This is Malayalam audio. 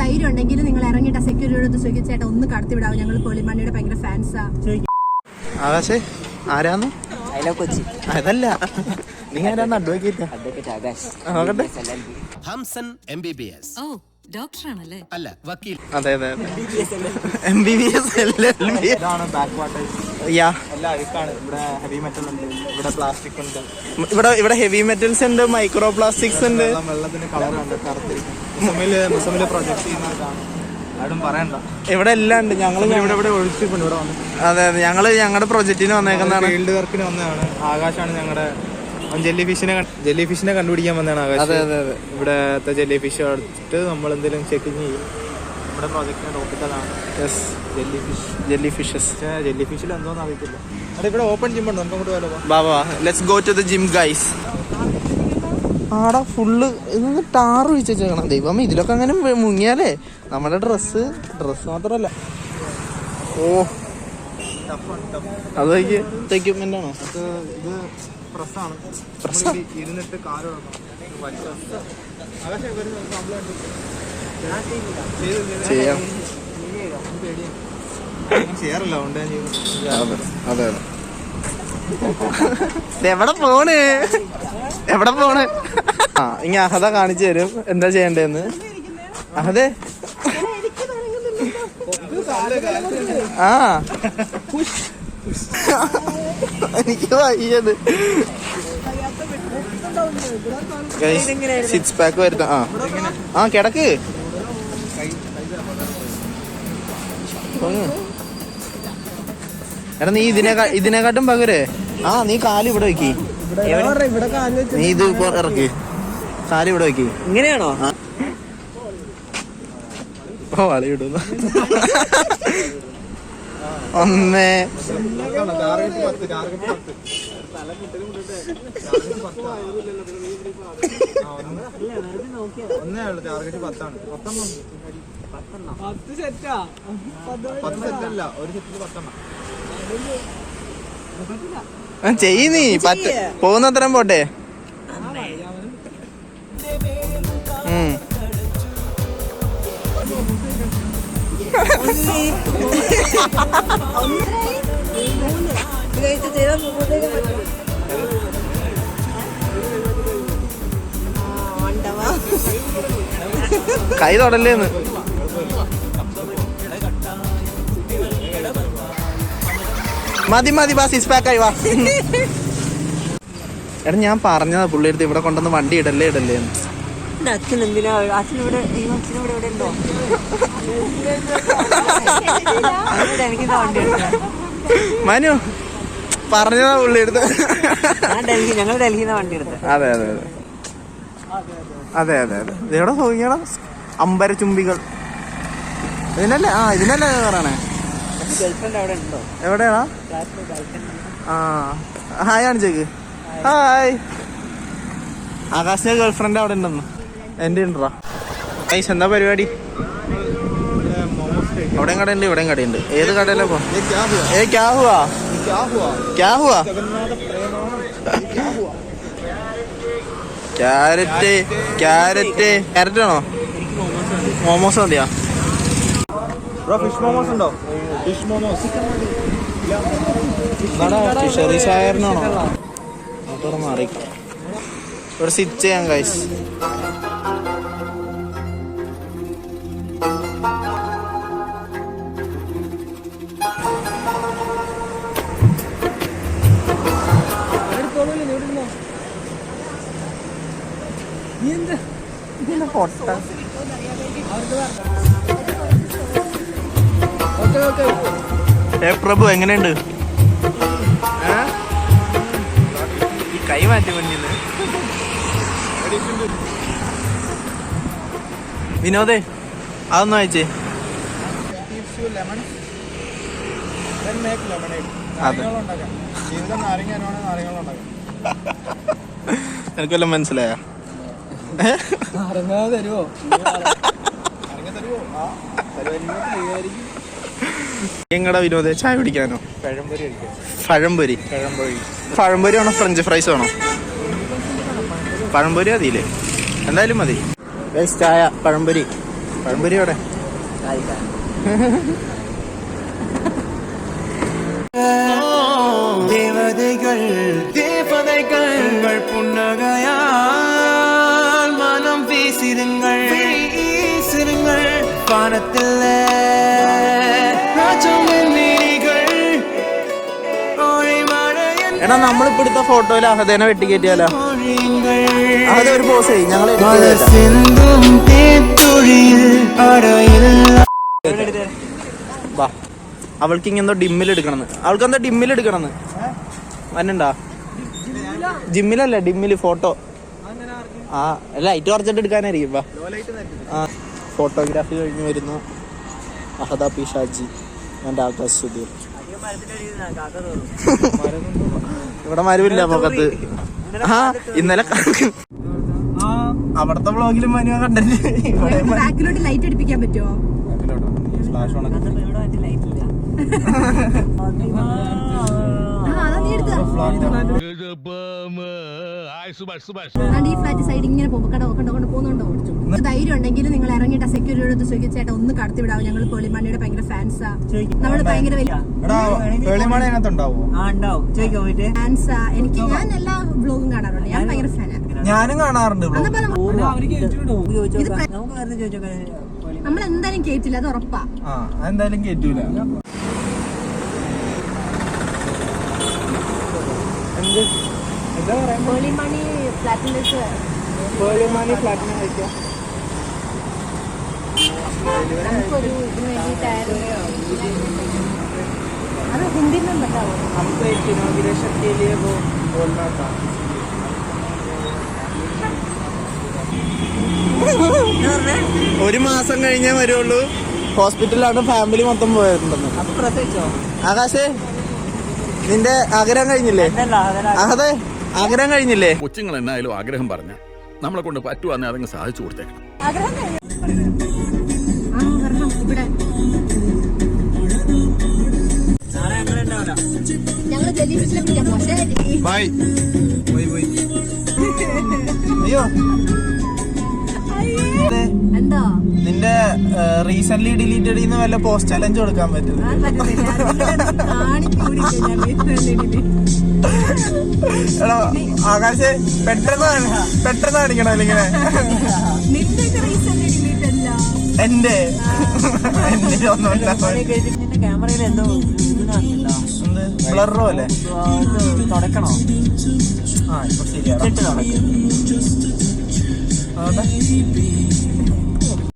ധൈര്യം ഉണ്ടെങ്കിൽ നിങ്ങൾ ഇറങ്ങിയിട്ട് സെക്യൂരിറ്റിയോട് ചോദിക്കും, ചേട്ടാ ഒന്ന് കടത്തിവിടാവും, ഞങ്ങൾ പൊളിമണ്ണിയുടെ ഭയങ്കര ഫാൻസാ. ആകാശേ ആരാന്ന്? കൊച്ചി അതല്ല, നീ ആരാന്ന്? അഡ്വക്കേറ്റ് ആകാശ്. ഹംസൻ MBBS. ഓ ഡോക്ടറാണല്ലേ? അല്ല, വക്കീൽ. അതെ അതെ MBBS ഇവിടെ ഹെവി മെറ്റൽസ് ഉണ്ട്, മൈക്രോ പ്ലാസ്റ്റിക്സ് ഉണ്ട്. വെള്ളത്തിന്റെ കളർ ഉണ്ട്, പ്രൊജക്ട് ചെയ്യുന്നതാണ്. ഇവിടെ എല്ലാം ഉണ്ട്. ഞങ്ങൾ ഇവിടെ ഒഴിച്ചിട്ടുണ്ട്. ഇവിടെ വന്നു. അതെ അതെ, ഞങ്ങളുടെ പ്രൊജക്റ്റിന് വന്നേക്കുന്നതാണ്. ഫീൽഡ് വർക്കിന് വന്നതാണ്. ആകാശാണ് ഞങ്ങളുടെ ജെല്ലി ഫിഷിനെ കണ്ടുപിടിക്കാൻ വന്നതാണ് ആകാശ്. അതെ അതെ അതെ. ഇവിടത്തെ ജെല്ലി ഫിഷ് എടുത്തിട്ട് നമ്മൾ എന്തെങ്കിലും ചെക്കിങ് ചെയ്യും. നമ്മുടെ പ്രോജക്റ്റിന്റെ ടോപ്പിക്കലാണ് ജെല്ലി ഫിഷസ്. ജെല്ലി ഫിഷിൽ എന്തോന്ന് അറിയത്തില്ല. അവിടെ ഇവിടെ ഓപ്പൺ ജിം ഉണ്ട്, നമുക്ക് അങ്ങോട്ട് പോയാലോ? ബാബാ, let's go to the gym guys. ആടാ ഫുള്ള് ഇന്ന് ടാറ് വെച്ചേക്കണം. ദൈവം, ഇതിലൊക്കെ അങ്ങനെ മുങ്ങിയാലേ നമ്മുടെ ഡ്രസ്സ് മാത്രല്ല. ഓ അതൊക്കെ എക്യുപ്മെന്റ് ആണോ? ഇത് പ്രസ്സാണ്. ഇരുന്നിട്ട് കാല് ചെയ്യാം. ചെയ്യാറില്ല. അതെ അതെ. എവിടെ പോണ്? ആ, ഇനി അഹദ കാണിച്ചു തരും എന്താ ചെയ്യണ്ടേന്ന്. അഹദേ, ആ എനിക്ക് വയ്യത്. സിക്സ് പാക്ക് വരുത്താം. ആ കിടക്ക്. എടാ നീ ഇതിനെക്കാട്ടും പകരേ നീ കാല് ഇവിടെ വെക്കി. നീ ഇത് ഇറക്കി കാല് ഇവിടെ വെക്കി. ഇങ്ങനെയാണോ? ഓ വളി ഇടുന്നു. ഒന്നേ ടാർഗറ്റ് 10ആണ്. 10 സെറ്റാ. 10 സെറ്റല്ല, ഒരു സെറ്റിൽ 10. ചെയ്യ് നീ. പോകുന്നത്രയും പോട്ടെ. കൈ തൊടല്ലേന്ന്. മതി ബാ, സിക്സ് പാക്ക് ആയി വാ. എടാ ഞാൻ പറഞ്ഞതാ പുള്ളിയെടുത്ത് ഇവിടെ കൊണ്ടുവന്ന് വണ്ടി ഇടല്ലേ മനു പറഞ്ഞതാ പുള്ളിയെടുത്ത്. ഞങ്ങൾ ഡൽഹിന്ന് വണ്ടി എടുത്ത്. അതെ അതെ അതെ അതെ അതെ അതെ. ഇതെവിടെ നോക്കിയാടാ, അമ്പര ചുംബികൾ. ഇതിനല്ലേ പറയണേ. എവിടെയാണോ? ഹായ് കാണിച്ചേക്ക്. ഹായ്. ആകാശിന്റെ ഗേൾഫ്രണ്ട് അവിടെ ഉണ്ടെന്ന്. എന്റെ ഉണ്ടോ? ഐസ് എന്താ പരിപാടി? അവിടെയും കടയുണ്ട് ഇവിടെയും കടയുണ്ട്. ഏത് കടയിലാ പോ? ക്യാരറ്റ് ആണോ? മോമോസ് മതിയാ? ഫിഷ് മോമോസ് ഉണ്ടോ? ഫിഷ് മോമോസ് ഫിഷറി സായറിനാണോ? അതോടെ മാറി ഒരു സിറ്റ് ചെയ്യാം ഗൈസ്. പ്രഭു എങ്ങനെയുണ്ട്? ഈ കൈ മാറ്റി വണ്ടിന്ന്. വിനോദേ അതൊന്നും അയച്ചേ. എനിക്കെല്ലാം മനസ്സിലായോ? എങ്ങടാ വിനോദേ ചായ കുടിക്കാനോ? പഴംപൊരി ആണോ? ഫ്രഞ്ച് ഫ്രൈസ് ആണോ? പഴംപൊരി മതിയില്ലേ? എന്തായാലും മതി. ചായ, പഴംപൊരി. പഴംപൊരി അവിടെ ദേവതകൾ ദേവതകൾ പുന്നകയാൽ മനം വീസിരുങ്ങൾ വാനത്തിലെ എടാ നമ്മളിപ്പോ എടുത്ത ഫോട്ടോയിൽ അഹദേനെ വെട്ടിക്കയറ്റിയാലോ? അഹദ ഒരു പോസ് ചെയ്യും, ഞങ്ങൾ അവൾക്ക് ഇങ്ങെന്തോ ഡിമ്മിൽ എടുക്കണമെന്ന്. അവൾക്ക് എന്തോ ഡിമ്മിൽ എടുക്കണമെന്ന് വന്നുണ്ടാ? ജിമ്മിലല്ല, ഡിമ്മില് ഫോട്ടോ. ആ ലൈറ്റ് കുറച്ചിട്ട് എടുക്കാനായിരിക്കും. വാ. ആ ഫോട്ടോഗ്രാഫി കഴിഞ്ഞ് വരുന്നു അഹദ പി ഷാജി എൻ്റെ ആകാശ് സുധീർ. ഇവിടെ മരമില്ല മുഖത്ത്. ആ ഇന്നലെ അവിടത്തെ വ്ളോഗിലും മനു കണ്ടിട്ട് ബാക്കിലോട്ട് ലൈറ്റ് അടിപ്പിക്കാൻ പറ്റുമോ? ഈ ഫ്ലാറ്റ് സൈഡ് ഇങ്ങനെ കണ്ടോണ്ട് പോകുന്നുണ്ടോ? ധൈര്യം ഉണ്ടെങ്കിൽ നിങ്ങൾ ഇറങ്ങിയിട്ട് സെക്യൂരിറ്റിയോട് ചോദിച്ചേട്ടാ ഒന്ന് കടത്തിവിടാവും, ഞങ്ങൾ പേളിമണിയുടെ ഭയങ്കര ഫാൻസാ, നമ്മള് ഭയങ്കര ഫാൻസാ. എനിക്ക് ഞാൻ എല്ലാ വ്ലോഗും കാണാറുണ്ട്, ഞാൻ ഭയങ്കര ഫാനാണ്. ഞാനും കാണാറുണ്ട്. നമ്മൾ എന്തായാലും കേറ്റില്ല, അത് ഉറപ്പാ. എന്തായാലും കേറ്റൂല. പേളിമണി ഫ്ലാറ്റിലേക്ക് നമുക്കൊരു ഇതിന് വേണ്ടിയിട്ടായിരുന്നു. അത് ഹിന്ദി में बताओ. हमको एक इनॉग्रेशन के लिए वो बोलना था. ഒരു മാസം കഴിഞ്ഞേ വരുള്ളൂ. ഹോസ്പിറ്റലിലാണ് ഫാമിലി മൊത്തം പോയിട്ടുണ്ടെന്ന്. ആകാശേ നിന്റെ ആഗ്രഹം കഴിഞ്ഞില്ലേ? അതെ ആഗ്രഹം കഴിഞ്ഞില്ലേ? കൊച്ചുങ്ങൾ എന്നായാലും ആഗ്രഹം പറഞ്ഞ നമ്മളെ കൊണ്ട് പറ്റുവാന്നെ അതങ്ങ് സാധിച്ചു കൊടുത്തേക്കണം. ഞങ്ങള് ജെല്ലി ഫിഷിനെ പിടിക്കാൻ പോവാം. ബൈ. അയ്യോ എന്തോ നിന്റെ റീസെന്റ് ഡിലീറ്റഡ് ചെയ്യുന്ന വല്ല പോസ്റ്റ് ചലഞ്ച് കൊടുക്കാൻ പറ്റും? എടാ ആകാശേ പെട്ടെന്ന് കാണിക്കണോ ഇങ്ങനെ? എന്റെ ഒന്നുമില്ല. ക്യാമറയിൽ എന്തോ ബ്ലറോ അല്ലേ? തുടക്കണോ? ആ ഇപ്പൊ ശരിയാണ്.